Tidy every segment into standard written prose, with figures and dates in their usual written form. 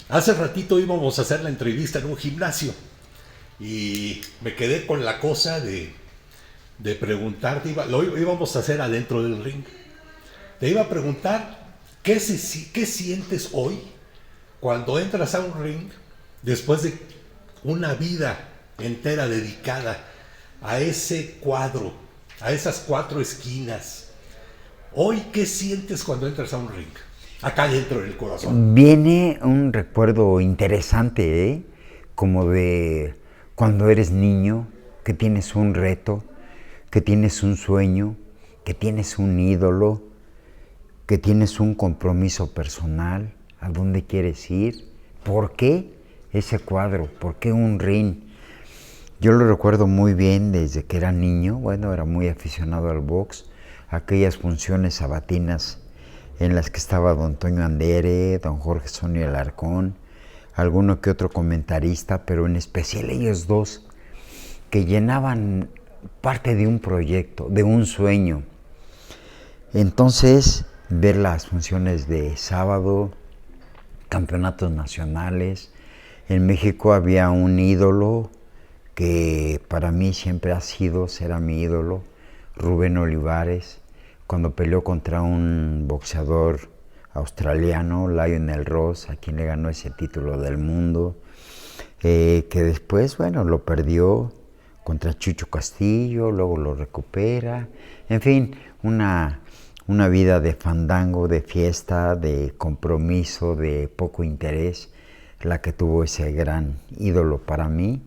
Hace ratito íbamos a hacer la entrevista en un gimnasio y me quedé con la cosa de preguntarte, lo íbamos a hacer adentro del ring. Te iba a preguntar, ¿qué sientes hoy cuando entras a un ring después de una vida entera dedicada a ese cuadro, a esas cuatro esquinas? Hoy, ¿qué sientes cuando entras a un ring? Acá dentro del corazón. Viene un recuerdo interesante, ¿eh? Como de cuando eres niño, que tienes un reto, que tienes un sueño, que tienes un ídolo, que tienes un compromiso personal, a dónde quieres ir, por qué ese cuadro, por qué un ring. Yo lo recuerdo muy bien desde que era niño, bueno, era muy aficionado al box, aquellas funciones sabatinas en las que estaba don Toño Andere, don Jorge Sonio Alarcón, alguno que otro comentarista, pero en especial ellos dos, que llenaban parte de un proyecto, de un sueño. Entonces, ver las funciones de sábado, campeonatos nacionales. En México había un ídolo que para mí siempre será mi ídolo, Rubén Olivares, cuando peleó contra un boxeador australiano, Lionel Ross, a quien le ganó ese título del mundo, que después, bueno, lo perdió contra Chucho Castillo, luego lo recupera, en fin, una vida de fandango, de fiesta, de compromiso, de poco interés, la que tuvo ese gran ídolo para mí,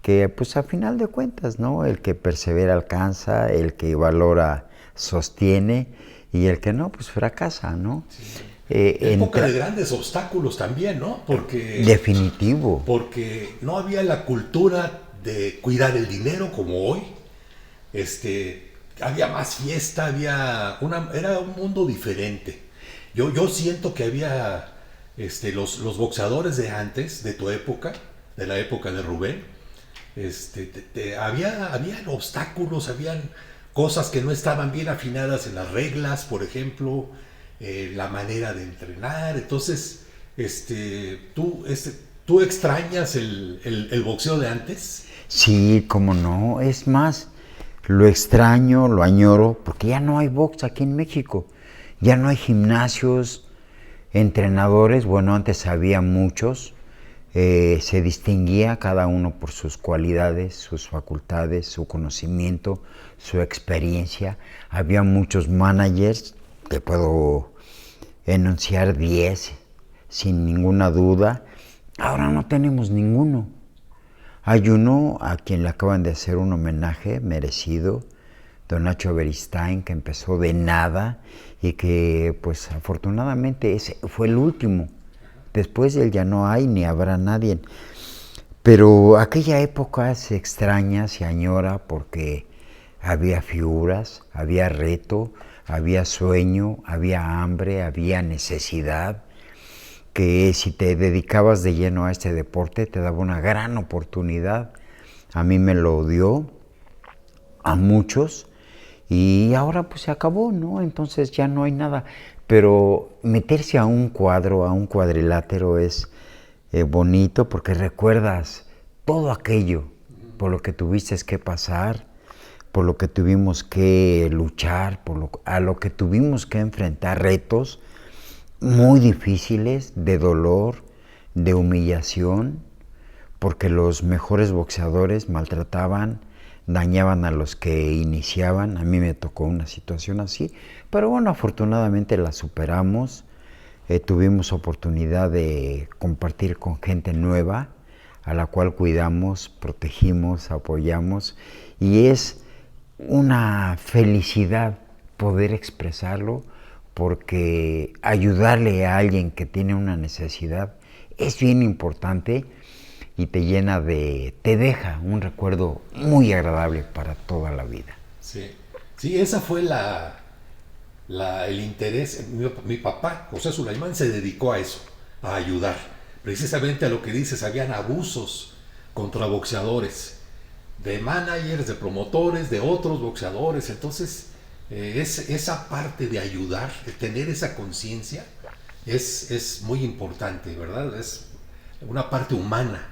que pues a final de cuentas, ¿no? El que persevera alcanza, el que valora sostiene y el que no, pues fracasa, ¿no? Sí. Época de grandes obstáculos también, ¿no? Definitivo. Porque no había la cultura de cuidar el dinero como hoy. Había más fiesta, era un mundo diferente. Yo siento que había los boxeadores de antes, de tu época, de la época de Rubén, habían obstáculos, habían cosas que no estaban bien afinadas en las reglas, por ejemplo, la manera de entrenar. Entonces, tú extrañas el boxeo de antes. Sí, cómo no. Es más, lo extraño, lo añoro, porque ya no hay box aquí en México. Ya no hay gimnasios, entrenadores. Bueno, antes había muchos. Se distinguía cada uno por sus cualidades, sus facultades, su conocimiento, su experiencia. Había muchos managers, te puedo enunciar 10 sin ninguna duda. Ahora no tenemos ninguno. Hay uno a quien le acaban de hacer un homenaje merecido, don Nacho Beristain, que empezó de nada y que pues afortunadamente ese fue el último. Después de él ya no hay ni habrá nadie. Pero aquella época se extraña, se añora porque había figuras, había reto, había sueño, había hambre, había necesidad, que si te dedicabas de lleno a este deporte te daba una gran oportunidad. A mí me lo dio, a muchos, y ahora pues se acabó, ¿no? Entonces ya no hay nada. Pero meterse a un cuadro, a un cuadrilátero es bonito porque recuerdas todo aquello por lo que tuviste que pasar, por lo que tuvimos que luchar, a lo que tuvimos que enfrentar retos muy difíciles, de dolor, de humillación, porque los mejores boxeadores maltrataban, dañaban a los que iniciaban. A mí me tocó una situación así, pero bueno, afortunadamente la superamos. Tuvimos oportunidad de compartir con gente nueva, a la cual cuidamos, protegimos, apoyamos, y es una felicidad poder expresarlo, porque ayudarle a alguien que tiene una necesidad es bien importante y te deja un recuerdo muy agradable para toda la vida. Sí, sí, esa fue el interés. Mi papá, José Sulaimán, se dedicó a eso, a ayudar. Precisamente a lo que dices, habían abusos contra boxeadores, de managers, de promotores, de otros boxeadores. Entonces, esa parte de ayudar, de tener esa conciencia, es muy importante, ¿verdad? una parte humana.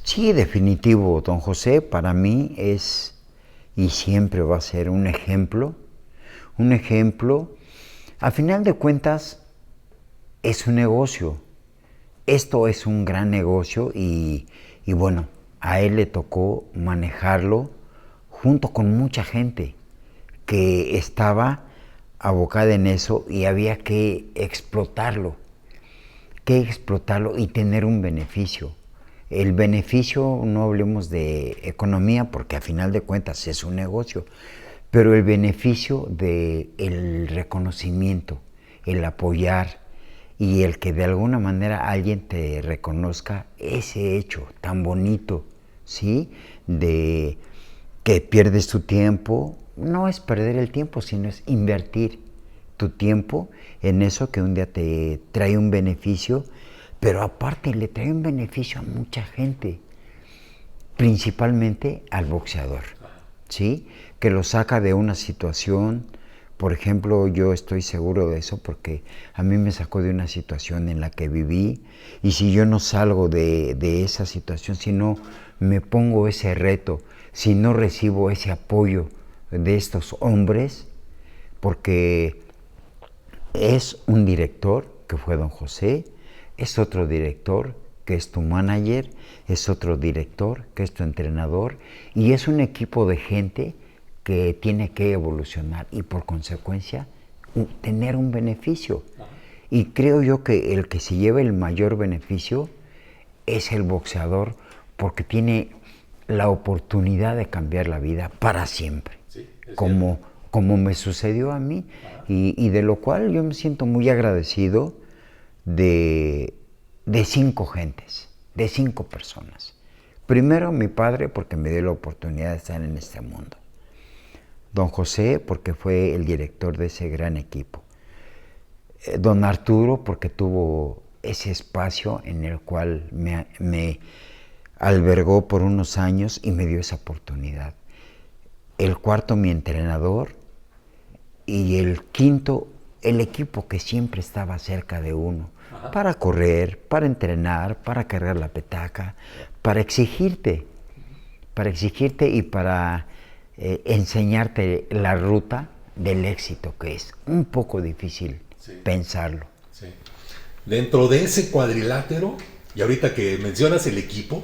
Sí, definitivo, don José, para mí es y siempre va a ser un ejemplo. A final de cuentas, es un negocio. Esto es un gran negocio y bueno, a él le tocó manejarlo junto con mucha gente que estaba abocada en eso y había que explotarlo y tener un beneficio. El beneficio, no hablemos de economía porque a final de cuentas es un negocio, pero el beneficio del reconocimiento, el apoyar y el que de alguna manera alguien te reconozca ese hecho tan bonito, ¿sí? De que pierdes tu tiempo, no es perder el tiempo, sino es invertir tu tiempo en eso que un día te trae un beneficio, pero aparte le trae un beneficio a mucha gente, principalmente al boxeador, ¿sí? Que lo saca de una situación. Por ejemplo, yo estoy seguro de eso porque a mí me sacó de una situación en la que viví y si yo no salgo de esa situación, si no me pongo ese reto, si no recibo ese apoyo de estos hombres, porque es un director que fue don José, es otro director que es tu manager, es otro director que es tu entrenador y es un equipo de gente que tiene que evolucionar y por consecuencia tener un beneficio. Y creo yo que el que se lleva el mayor beneficio es el boxeador porque tiene la oportunidad de cambiar la vida para siempre, Sí, como me sucedió a mí y de lo cual yo me siento muy agradecido de 5 gentes, de 5 personas. Primero mi padre porque me dio la oportunidad de estar en este mundo. Don José porque fue el director de ese gran equipo. Don Arturo porque tuvo ese espacio en el cual me albergó por unos años y me dio esa oportunidad. El cuarto mi entrenador y el quinto el equipo que siempre estaba cerca de uno. Ajá. Para correr, para entrenar, para cargar la petaca, para exigirte y para enseñarte la ruta del éxito, que es un poco difícil pensarlo. Sí. Dentro de ese cuadrilátero, y ahorita que mencionas el equipo,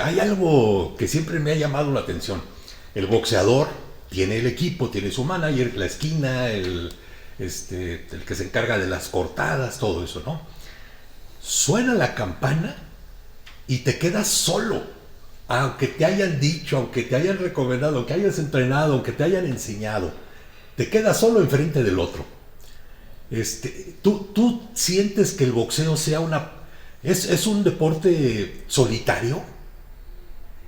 hay algo que siempre me ha llamado la atención. El boxeador tiene el equipo, tiene su manager, la esquina, el que se encarga de las cortadas, todo eso, ¿no? Suena la campana y te quedas solo. Aunque te hayan dicho, aunque te hayan recomendado, aunque hayas entrenado, aunque te hayan enseñado, te quedas solo enfrente del otro. ¿Tú sientes que el boxeo sea es un deporte solitario?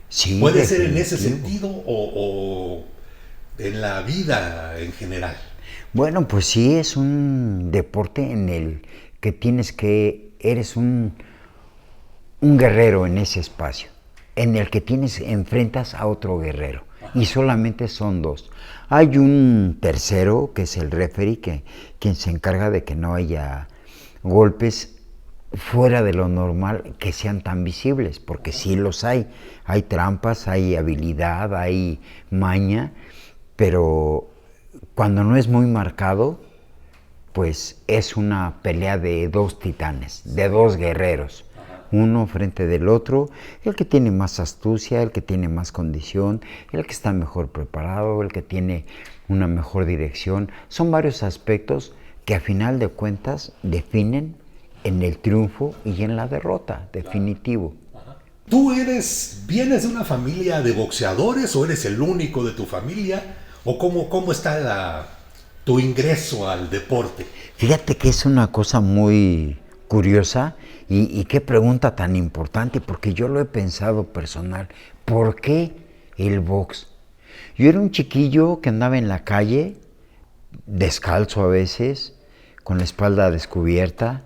Sí, ¿Puede ser en ese sentido o en la vida en general? Bueno, pues sí, es un deporte en el que eres un guerrero en ese espacio, en el que enfrentas a otro guerrero. Ajá. Y solamente son 2. Hay un tercero, que es el referee, quien se encarga de que no haya golpes fuera de lo normal que sean tan visibles, porque sí los hay. Hay trampas, hay habilidad, hay maña, pero cuando no es muy marcado, pues es una pelea de 2 titanes, de 2 guerreros. Uno frente del otro, el que tiene más astucia, el que tiene más condición, el que está mejor preparado, el que tiene una mejor dirección. Son varios aspectos que a final de cuentas definen en el triunfo y en la derrota, definitivo. ¿Tú vienes de una familia de boxeadores o eres el único de tu familia? ¿O cómo está tu ingreso al deporte? Fíjate que es una cosa muy curiosa y qué pregunta tan importante, porque yo lo he pensado personal. ¿Por qué el box? Yo era un chiquillo que andaba en la calle, descalzo a veces, con la espalda descubierta,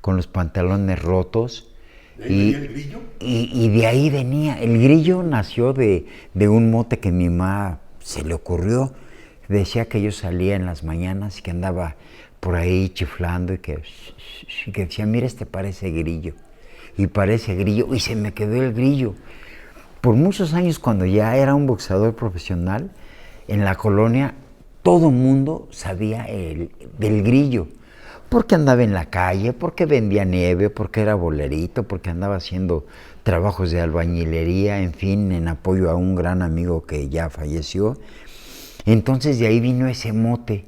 con los pantalones rotos. ¿De ahí venía el grillo? Y de ahí venía. El grillo nació de un mote que mi mamá se le ocurrió. Decía que yo salía en las mañanas y que andaba por ahí chiflando y que decía, mira, parece grillo. y parece grillo, y se me quedó el grillo. Por muchos años, cuando ya era un boxeador profesional, en la colonia todo mundo sabía del grillo, porque andaba en la calle, porque vendía nieve, porque era bolerito, porque andaba haciendo trabajos de albañilería, en fin, en apoyo a un gran amigo que ya falleció. Entonces de ahí vino ese mote.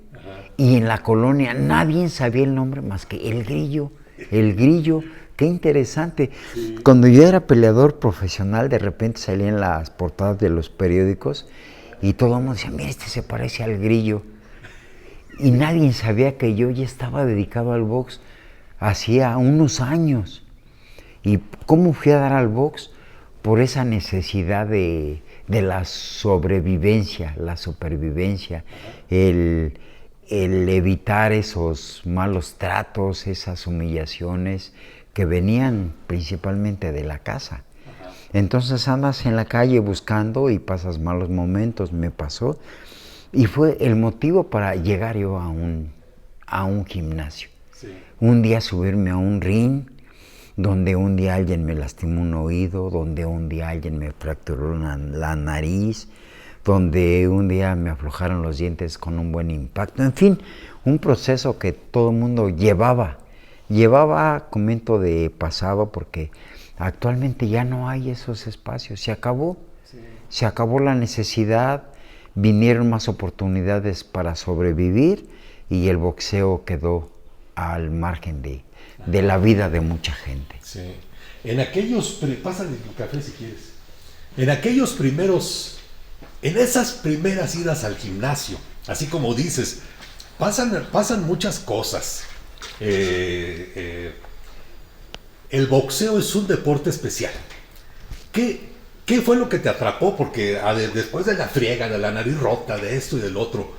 Y en la colonia nadie sabía el nombre más que el grillo. El grillo, qué interesante. Sí. Cuando yo era peleador profesional, de repente salía en las portadas de los periódicos y todo el mundo decía, mira, este se parece al grillo. Y nadie sabía que yo ya estaba dedicado al box hacía unos años. ¿Y cómo fui a dar al box? Por esa necesidad de la sobrevivencia, la supervivencia, el evitar esos malos tratos, esas humillaciones que venían principalmente de la casa. Entonces andas en la calle buscando y pasas malos momentos, me pasó, y fue el motivo para llegar yo a un gimnasio. Sí. Un día subirme a un ring, donde un día alguien me lastimó un oído, donde un día alguien me fracturó la nariz, donde un día me aflojaron los dientes con un buen impacto. En fin, un proceso que todo el mundo llevaba, comento de pasado, porque actualmente ya no hay esos espacios, se acabó. Sí. Se acabó la necesidad, vinieron más oportunidades para sobrevivir y el boxeo quedó al margen de la vida de mucha gente. Sí. En aquellos, pásale tu café si quieres, en esas primeras idas al gimnasio, así como dices, pasan muchas cosas. El boxeo es un deporte especial. ¿Qué fue lo que te atrapó? Porque después de la friega, de la nariz rota, de esto y del otro,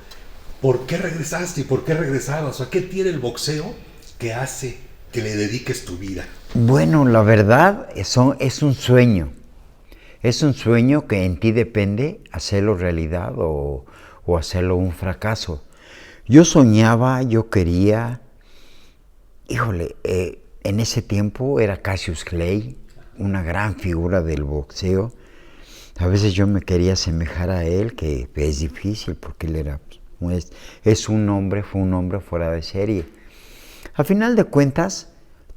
¿por qué regresaste y por qué regresabas? O sea, ¿qué tiene el boxeo que hace que le dediques tu vida? Bueno, la verdad es un sueño. Es un sueño que en ti depende hacerlo realidad o hacerlo un fracaso. Yo soñaba, yo quería, en ese tiempo era Cassius Clay, una gran figura del boxeo. A veces yo me quería asemejar a él, que es difícil porque él era, fue un hombre fuera de serie. A final de cuentas,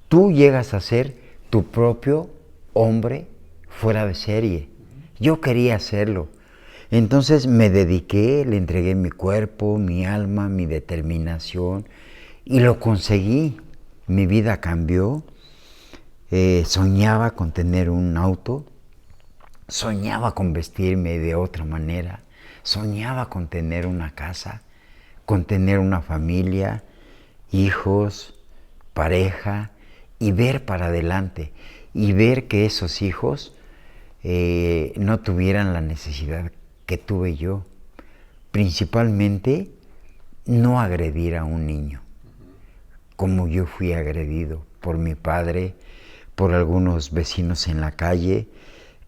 tú llegas a ser tu propio hombre fuera de serie. Yo quería hacerlo. Entonces me dediqué, le entregué mi cuerpo, mi alma, mi determinación y lo conseguí. Mi vida cambió. Soñaba con tener un auto, soñaba con vestirme de otra manera, soñaba con tener una casa, con tener una familia, hijos, pareja, y ver para adelante, y ver que esos hijos no tuvieran la necesidad que tuve yo. Principalmente, no agredir a un niño, como yo fui agredido por mi padre, por algunos vecinos en la calle,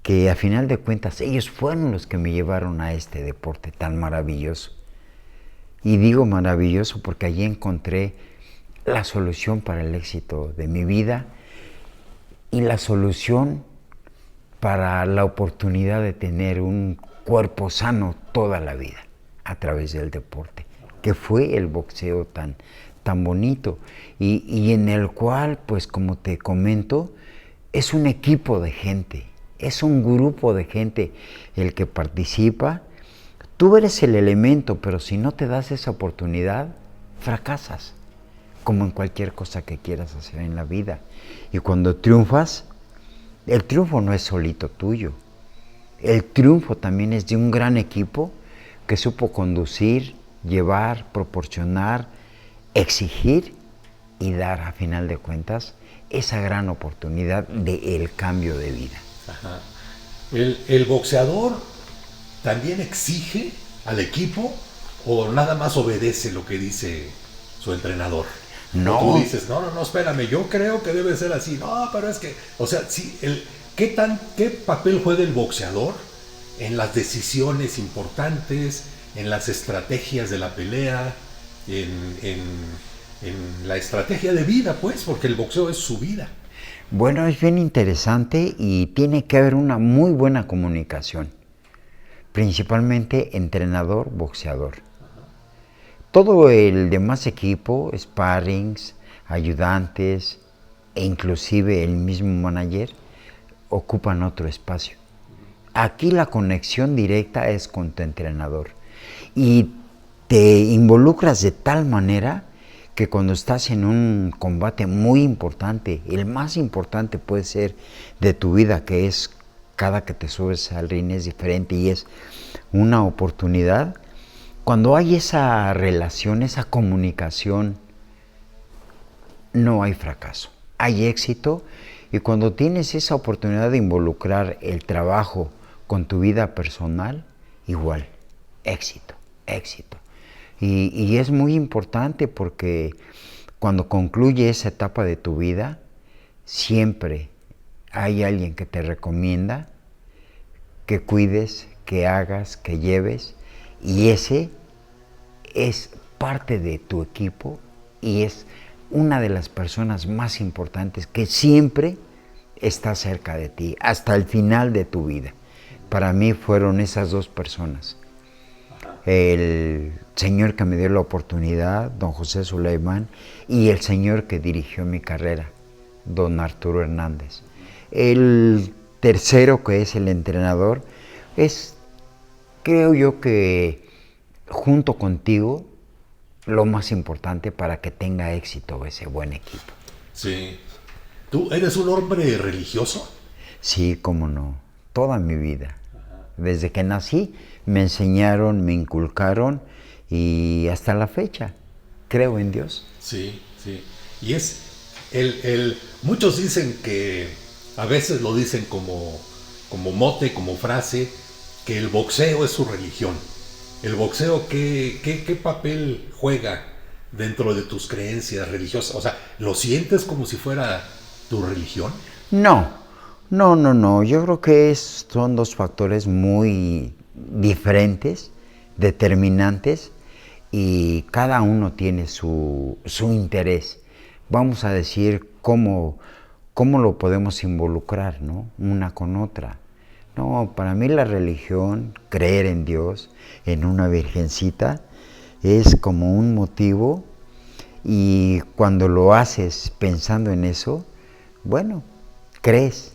que a final de cuentas ellos fueron los que me llevaron a este deporte tan maravilloso. Y digo maravilloso porque allí encontré la solución para el éxito de mi vida y la solución para la oportunidad de tener un cuerpo sano toda la vida a través del deporte, que fue el boxeo tan bonito y en el cual, pues como te comento, es un equipo de gente, es un grupo de gente el que participa. Tú eres el elemento, pero si no te das esa oportunidad, fracasas, como en cualquier cosa que quieras hacer en la vida. Y cuando triunfas, el triunfo no es solito tuyo. El triunfo también es de un gran equipo que supo conducir, llevar, proporcionar, exigir y dar, a final de cuentas, esa gran oportunidad del cambio de vida. Ajá. ¿El boxeador también exige al equipo o nada más obedece lo que dice su entrenador? No. O tú dices, no, espérame, yo creo que debe ser así. No, pero es que, o sea, sí, ¿qué papel juega el boxeador en las decisiones importantes, en las estrategias de la pelea, en la estrategia de vida, pues, porque el boxeo es su vida? Bueno, es bien interesante y tiene que haber una muy buena comunicación, principalmente entrenador-boxeador. Todo el demás equipo, sparrings, ayudantes e inclusive el mismo manager ocupan otro espacio. Aquí la conexión directa es con tu entrenador y te involucras de tal manera que cuando estás en un combate muy importante, el más importante puede ser de tu vida, que es cada que te subes al ring es diferente y es una oportunidad. Cuando hay esa relación, esa comunicación, no hay fracaso, hay éxito. Y cuando tienes esa oportunidad de involucrar el trabajo con tu vida personal, igual, éxito, éxito. Y es muy importante porque cuando concluye esa etapa de tu vida, siempre hay alguien que te recomienda que cuides, que hagas, que lleves, y ese es parte de tu equipo y es una de las personas más importantes que siempre está cerca de ti, hasta el final de tu vida. Para mí fueron esas dos personas. El señor que me dio la oportunidad, don José Suleimán, y el señor que dirigió mi carrera, don Arturo Hernández. El tercero, que es el entrenador, es, creo yo que junto contigo, lo más importante para que tenga éxito ese buen equipo. Sí. ¿Tú eres un hombre religioso? Sí, cómo no, toda mi vida. Desde que nací me enseñaron, me inculcaron y hasta la fecha creo en Dios. Sí, sí. Y es muchos dicen que a veces lo dicen como mote, como frase, que el boxeo es su religión. ¿El boxeo qué papel juega dentro de tus creencias religiosas? O sea, ¿lo sientes como si fuera tu religión? No, no. Yo creo que son dos factores muy diferentes, determinantes, y cada uno tiene su interés. Vamos a decir cómo lo podemos involucrar, ¿no? Una con otra. No, para mí la religión, creer en Dios, en una virgencita, es como un motivo, y cuando lo haces pensando en eso, bueno, crees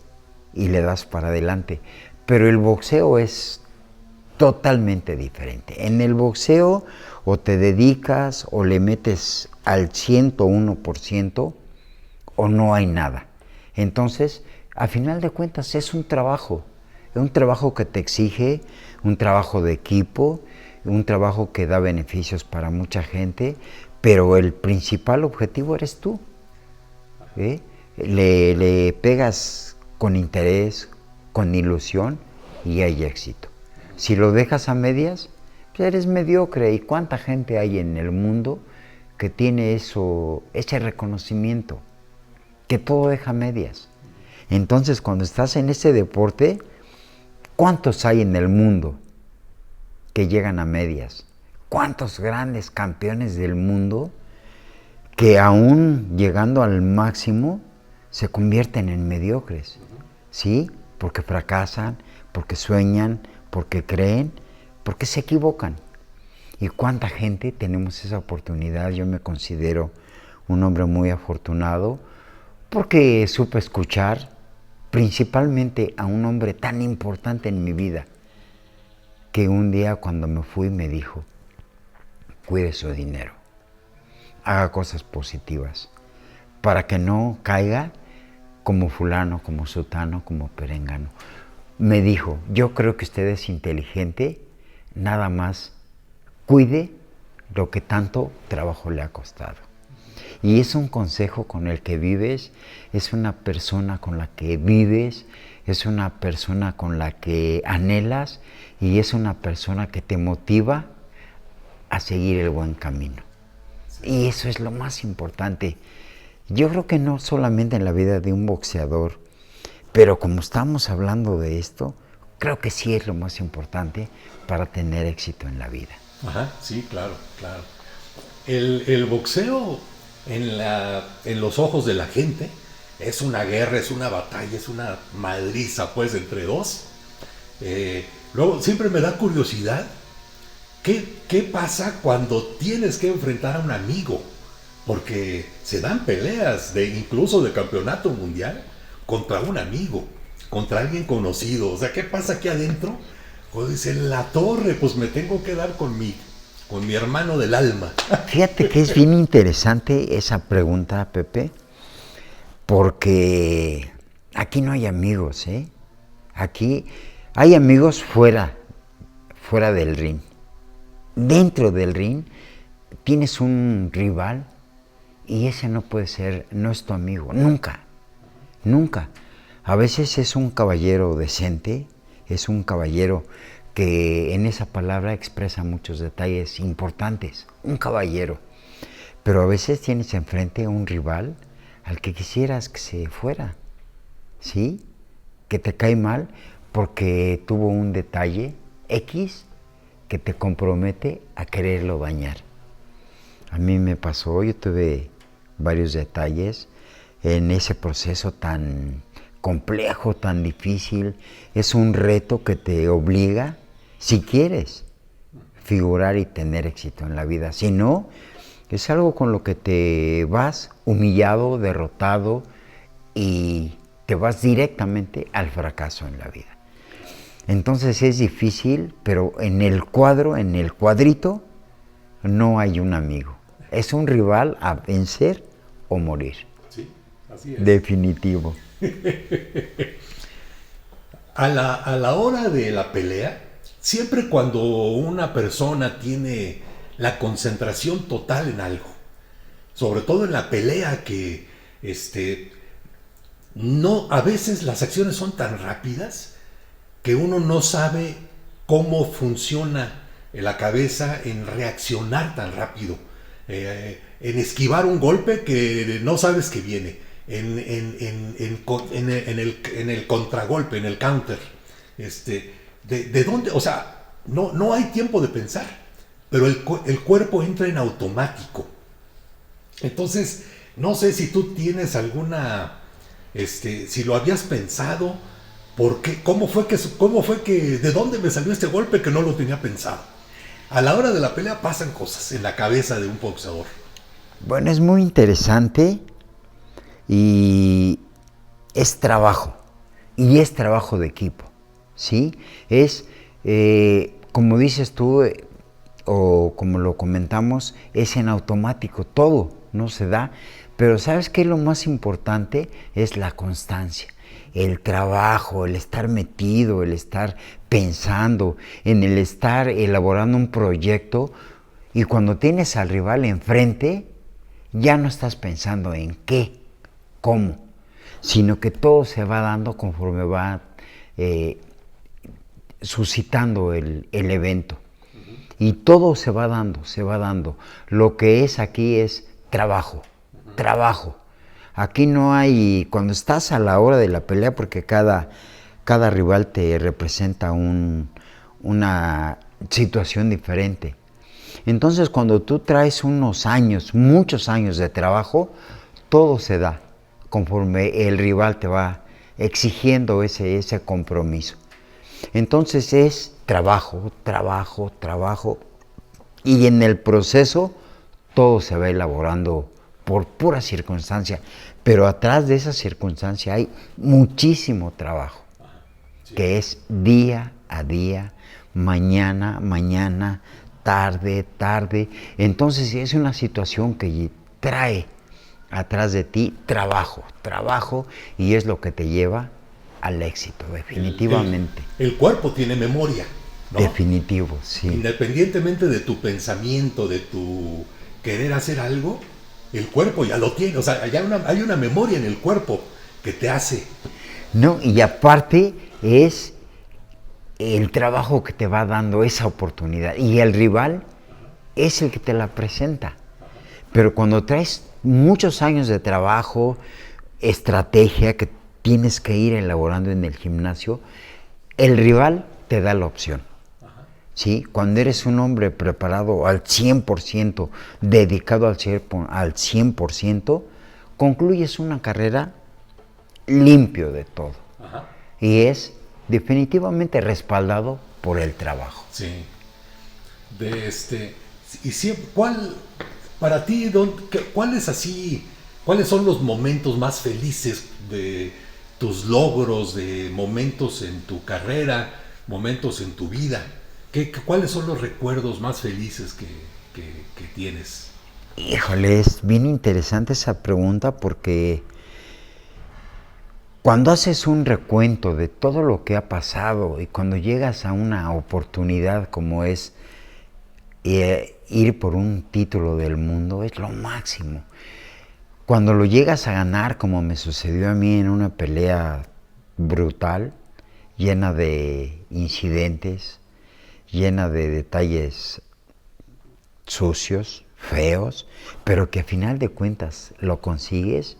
y le das para adelante. Pero el boxeo es totalmente diferente. En el boxeo o te dedicas o le metes al 101% o no hay nada. Entonces, a final de cuentas es un trabajo que te exige, un trabajo de equipo, un trabajo que da beneficios para mucha gente, pero el principal objetivo eres tú. ¿Eh? Le pegas con interés, con ilusión y hay éxito. Si lo dejas a medias, pues eres mediocre. ¿Y cuánta gente hay en el mundo que tiene ese reconocimiento? Que todo deja a medias. Entonces, cuando estás en ese deporte, ¿cuántos hay en el mundo que llegan a medias? ¿Cuántos grandes campeones del mundo que aún llegando al máximo se convierten en mediocres? ¿Sí? Porque fracasan, porque sueñan, porque creen, porque se equivocan. ¿Y cuánta gente tenemos esa oportunidad? Yo me considero un hombre muy afortunado porque supe escuchar principalmente a un hombre tan importante en mi vida, que un día cuando me fui me dijo: cuide su dinero, haga cosas positivas, para que no caiga como fulano, como sutano, como perengano. Me dijo: yo creo que usted es inteligente, nada más cuide lo que tanto trabajo le ha costado. Y es un consejo con el que vives, es una persona con la que vives, es una persona con la que anhelas y es una persona que te motiva a seguir el buen camino. Y eso es lo más importante. Yo creo que no solamente en la vida de un boxeador, pero como estamos hablando de esto, creo que sí es lo más importante para tener éxito en la vida. Ajá, sí, claro, claro. El boxeo en los ojos de la gente es una guerra, es una batalla, es una madriza pues entre dos. Luego siempre me da curiosidad qué pasa cuando tienes que enfrentar a un amigo, porque se dan peleas incluso de campeonato mundial contra un amigo, contra alguien conocido. O sea, ¿qué pasa aquí adentro? Pues dice, en la torre, pues me tengo que dar con mi hermano del alma. Fíjate que es bien interesante esa pregunta, Pepe, porque aquí no hay amigos, ¿eh? Aquí hay amigos fuera del ring. Dentro del ring tienes un rival y ese no puede ser, no es tu amigo, nunca, nunca. A veces es un caballero decente, es un caballero que en esa palabra expresa muchos detalles importantes, un caballero. Pero a veces tienes enfrente a un rival al que quisieras que se fuera, ¿sí? Que te cae mal porque tuvo un detalle X que te compromete a quererlo dañar. A mí me pasó, yo tuve varios detalles en ese proceso tan complejo, tan difícil. Es un reto que te obliga, si quieres, figurar y tener éxito en la vida. Si no, es algo con lo que te vas humillado, derrotado y te vas directamente al fracaso en la vida. Entonces es difícil, pero en el cuadrito, no hay un amigo. Es un rival a vencer o morir. Sí, así es. Definitivo. A la hora de la pelea, siempre cuando una persona tiene la concentración total en algo, sobre todo en la pelea que no, a veces las acciones son tan rápidas que uno no sabe cómo funciona la cabeza en reaccionar tan rápido, en esquivar un golpe que no sabes que viene, en el contragolpe, en el counter. ¿De dónde? O sea, no hay tiempo de pensar, pero el cuerpo entra en automático. Entonces, no sé si tú tienes alguna, si lo habías pensado. ¿Por qué? ¿Cómo fue que, de dónde me salió este golpe que no lo tenía pensado? A la hora de la pelea pasan cosas en la cabeza de un boxeador. Bueno, es muy interesante y es trabajo. Y es trabajo de equipo, ¿sí? Es, como dices tú, o como lo comentamos, es en automático, todo no se da. Pero ¿sabes qué? Lo más importante es la constancia. El trabajo, el estar metido, el estar pensando, en el estar elaborando un proyecto, y cuando tienes al rival enfrente, ya no estás pensando en qué, cómo, sino que todo se va dando conforme va suscitando el evento. Y todo se va dando. Lo que es aquí es trabajo. Aquí no hay, cuando estás a la hora de la pelea, porque cada rival te representa una situación diferente. Entonces, cuando tú traes muchos años de trabajo, todo se da conforme el rival te va exigiendo ese compromiso. Entonces es trabajo, y en el proceso todo se va elaborando por pura circunstancia, pero atrás de esa circunstancia hay muchísimo trabajo, sí, que es día a día, mañana, tarde. Entonces es una situación que trae atrás de ti trabajo, y es lo que te lleva al éxito, definitivamente. El cuerpo tiene memoria, ¿no? Definitivo, sí. Independientemente de tu pensamiento, de tu querer hacer algo, el cuerpo ya lo tiene. O sea, hay una memoria en el cuerpo que te hace. No, y aparte es el trabajo que te va dando esa oportunidad. Y el rival es el que te la presenta. Pero cuando traes muchos años de trabajo, estrategia que tienes que ir elaborando en el gimnasio, el rival te da la opción. ¿Sí? Cuando eres un hombre preparado al 100%, dedicado al 100%, concluyes una carrera limpio de todo. Ajá. Y es definitivamente respaldado por el trabajo. Sí. Y siempre, para ti, cuáles son los momentos más felices de tus logros, de momentos en tu carrera, momentos en tu vida? ¿Cuáles son los recuerdos más felices que tienes? Híjole, es bien interesante esa pregunta porque cuando haces un recuento de todo lo que ha pasado y cuando llegas a una oportunidad como es ir por un título del mundo, es lo máximo. Cuando lo llegas a ganar, como me sucedió a mí en una pelea brutal, llena de incidentes, llena de detalles sucios, feos, pero que a final de cuentas lo consigues,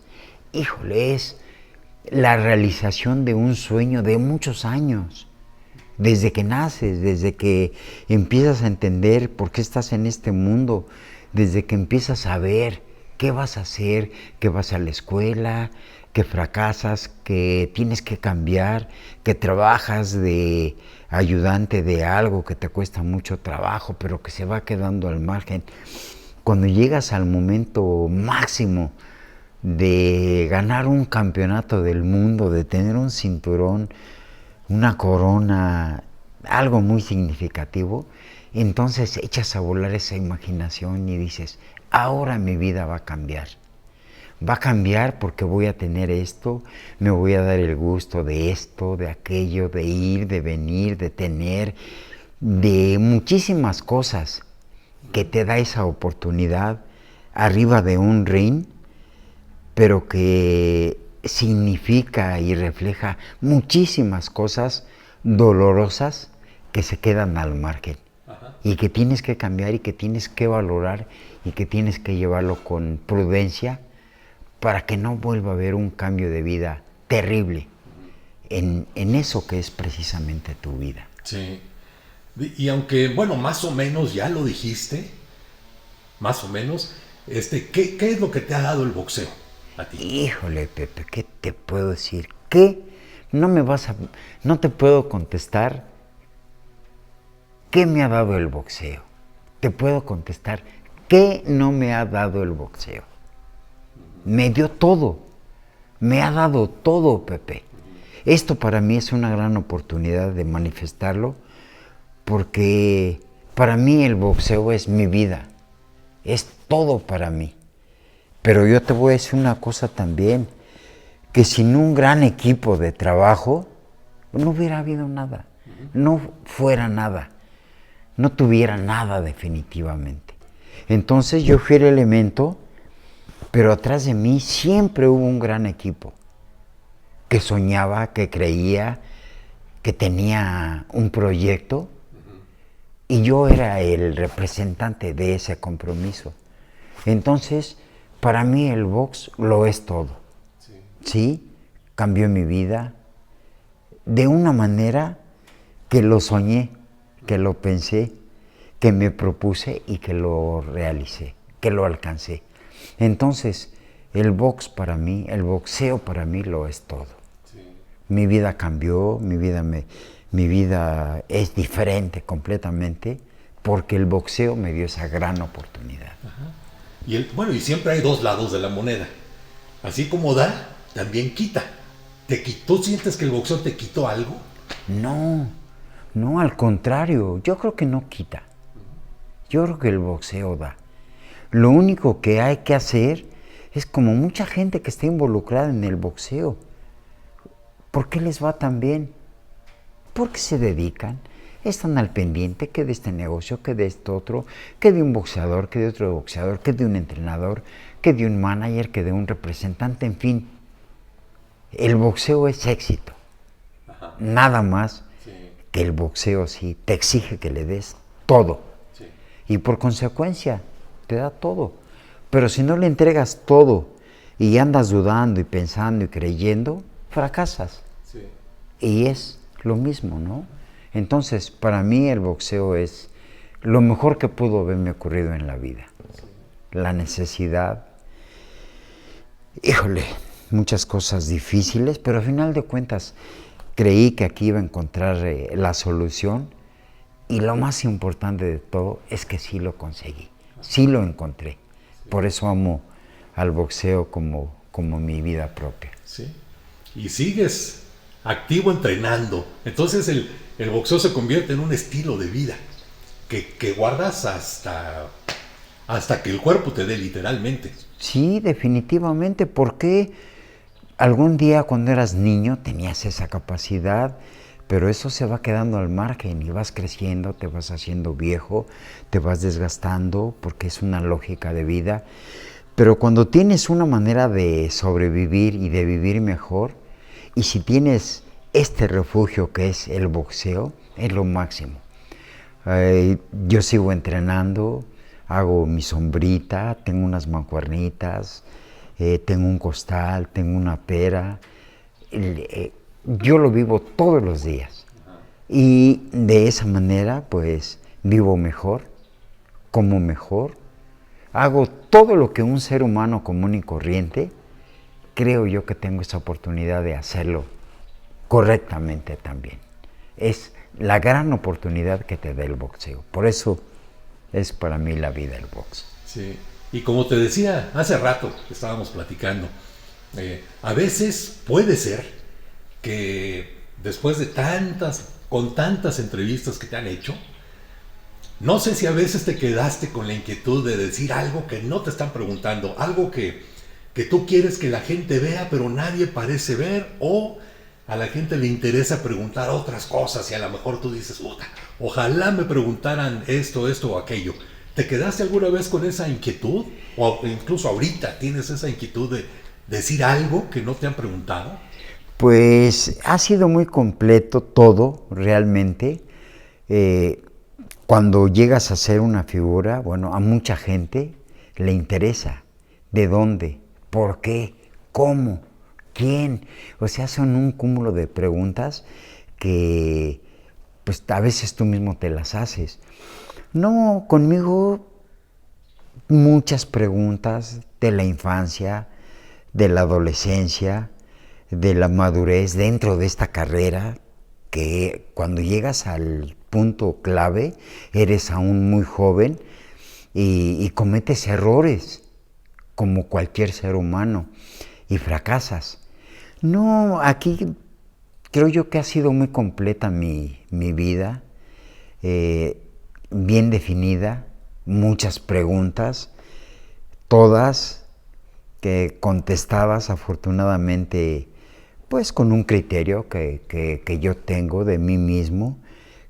híjole, es la realización de un sueño de muchos años. Desde que naces, desde que empiezas a entender por qué estás en este mundo, desde que empiezas a ver qué vas a hacer, que vas a la escuela, que fracasas, que tienes que cambiar, que trabajas de ayudante de algo que te cuesta mucho trabajo, pero que se va quedando al margen. Cuando llegas al momento máximo de ganar un campeonato del mundo, de tener un cinturón, una corona, algo muy significativo, entonces echas a volar esa imaginación y dices, ahora mi vida va a cambiar. Va a cambiar porque voy a tener esto, me voy a dar el gusto de esto, de aquello, de ir, de venir, de tener, de muchísimas cosas que te da esa oportunidad arriba de un ring, pero que significa y refleja muchísimas cosas dolorosas que se quedan al margen. Ajá. Y que tienes que cambiar y que tienes que valorar y que tienes que llevarlo con prudencia para que no vuelva a haber un cambio de vida terrible en eso que es precisamente tu vida. Sí. Y aunque, bueno, más o menos ya lo dijiste, más o menos, ¿qué es lo que te ha dado el boxeo a ti? Híjole, Pepe, ¿qué te puedo decir? ¿Qué? No te puedo contestar qué me ha dado el boxeo. Te puedo contestar qué no me ha dado el boxeo. Me dio todo, me ha dado todo, Pepe. Esto para mí es una gran oportunidad de manifestarlo porque para mí el boxeo es mi vida, es todo para mí. Pero yo te voy a decir una cosa también, que sin un gran equipo de trabajo no hubiera habido nada, no fuera nada, no tuviera nada definitivamente. Entonces yo fui el elemento, pero atrás de mí siempre hubo un gran equipo que soñaba, que creía, que tenía un proyecto y yo era el representante de ese compromiso. Entonces, para mí el box lo es todo. Sí, cambió mi vida de una manera que lo soñé, que lo pensé, que me propuse y que lo realicé, que lo alcancé. Entonces, el boxeo para mí lo es todo. Sí. Mi vida cambió, mi vida es diferente completamente porque el boxeo me dio esa gran oportunidad. Ajá. Y siempre hay dos lados de la moneda. Así como da, también quita. ¿Tú sientes que el boxeo te quitó algo? No, al contrario, yo creo que no quita. Yo creo que el boxeo da. Lo único que hay que hacer es como mucha gente que está involucrada en el boxeo. ¿Por qué les va tan bien? Porque se dedican, están al pendiente que de este negocio, que de este otro, que de un boxeador, que de otro boxeador, que de un entrenador, que de un manager, que de un representante, en fin. El boxeo es éxito. Ajá. Nada más que el boxeo sí te exige que le des todo. Sí. Y por consecuencia te da todo. Pero si no le entregas todo y andas dudando y pensando y creyendo, fracasas. Sí. Y es lo mismo, ¿no? Entonces, para mí el boxeo es lo mejor que pudo haberme ocurrido en la vida. Sí. La necesidad. Híjole, muchas cosas difíciles, pero al final de cuentas creí que aquí iba a encontrar la solución, y lo más importante de todo es que sí lo conseguí, sí lo encontré. Por eso amo al boxeo como mi vida propia. Sí. Y sigues activo entrenando. Entonces el boxeo se convierte en un estilo de vida que guardas hasta que el cuerpo te dé, literalmente. Sí, definitivamente, porque algún día cuando eras niño tenías esa capacidad, pero eso se va quedando al margen y vas creciendo, te vas haciendo viejo, te vas desgastando porque es una lógica de vida. Pero cuando tienes una manera de sobrevivir y de vivir mejor, y si tienes este refugio que es el boxeo, es lo máximo. Yo sigo entrenando, hago mi sombrita, tengo unas mancuernitas, tengo un costal, tengo una pera. Yo lo vivo todos los días. Y de esa manera, pues, vivo mejor, como mejor, hago todo lo que un ser humano común y corriente, creo yo que tengo esa oportunidad de hacerlo correctamente también. Es la gran oportunidad que te da el boxeo. Por eso es para mí la vida el box. Sí. Y como te decía hace rato que estábamos platicando, a veces puede ser que después de con tantas entrevistas que te han hecho, no sé si a veces te quedaste con la inquietud de decir algo que no te están preguntando, algo que tú quieres que la gente vea, pero nadie parece ver, o a la gente le interesa preguntar otras cosas y a lo mejor tú dices, ojalá me preguntaran esto o aquello. ¿Te quedaste alguna vez con esa inquietud? O incluso ahorita tienes esa inquietud de decir algo que no te han preguntado. Pues ha sido muy completo todo, realmente. Cuando llegas a ser una figura, bueno, a mucha gente le interesa. ¿De dónde? ¿Por qué? ¿Cómo? ¿Quién? O sea, son un cúmulo de preguntas que pues a veces tú mismo te las haces. No, conmigo muchas preguntas de la infancia, de la adolescencia, de la madurez dentro de esta carrera, que cuando llegas al punto clave eres aún muy joven y cometes errores como cualquier ser humano y fracasas. No, aquí creo yo que ha sido muy completa mi vida, bien definida, muchas preguntas, todas que contestadas afortunadamente pues con un criterio que yo tengo de mí mismo,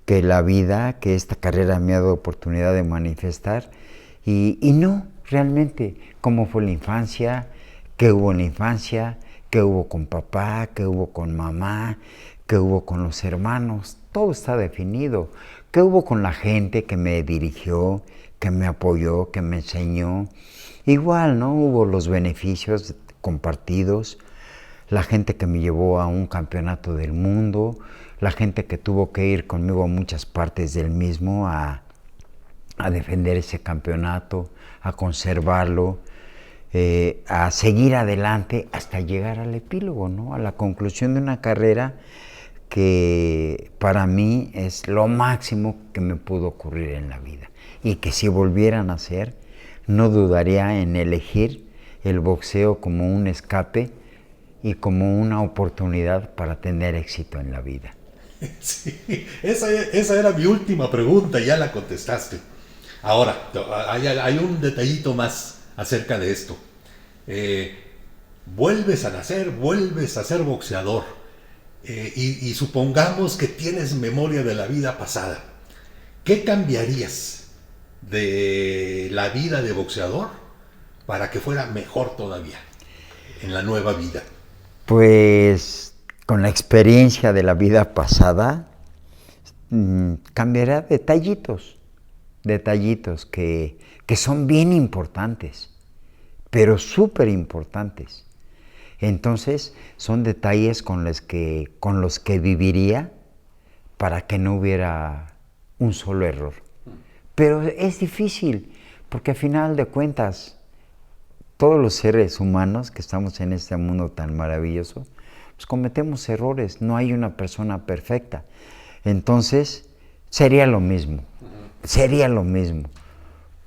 que la vida, que esta carrera me ha dado oportunidad de manifestar, y no, realmente, cómo fue la infancia, qué hubo en la infancia, qué hubo con papá, qué hubo con mamá, qué hubo con los hermanos, todo está definido, qué hubo con la gente que me dirigió, que me apoyó, que me enseñó. Igual, ¿no? Hubo los beneficios compartidos, la gente que me llevó a un campeonato del mundo, la gente que tuvo que ir conmigo a muchas partes del mismo a defender ese campeonato, a conservarlo, a seguir adelante hasta llegar al epílogo, ¿no? A la conclusión de una carrera que para mí es lo máximo que me pudo ocurrir en la vida, y que si volvieran a hacer, no dudaría en elegir el boxeo como un escape y como una oportunidad para tener éxito en la vida. Sí, esa era mi última pregunta, ya la contestaste. Ahora, hay un detallito más acerca de esto. Vuelves a nacer, vuelves a ser boxeador, y supongamos que tienes memoria de la vida pasada. ¿Qué cambiarías de la vida de boxeador para que fuera mejor todavía en la nueva vida? Pues con la experiencia de la vida pasada, cambiará detallitos que son bien importantes, pero súper importantes. Entonces son detalles con los que viviría para que no hubiera un solo error. Pero es difícil, porque al final de cuentas todos los seres humanos que estamos en este mundo tan maravilloso, pues cometemos errores, no hay una persona perfecta. Entonces, sería lo mismo,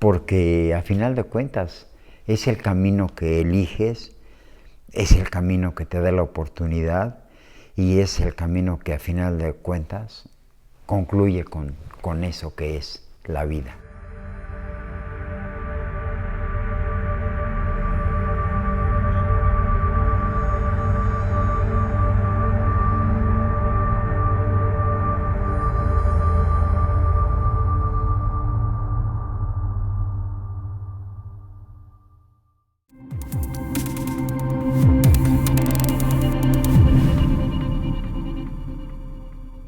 porque a final de cuentas es el camino que eliges, es el camino que te da la oportunidad y es el camino que a final de cuentas concluye con eso que es la vida.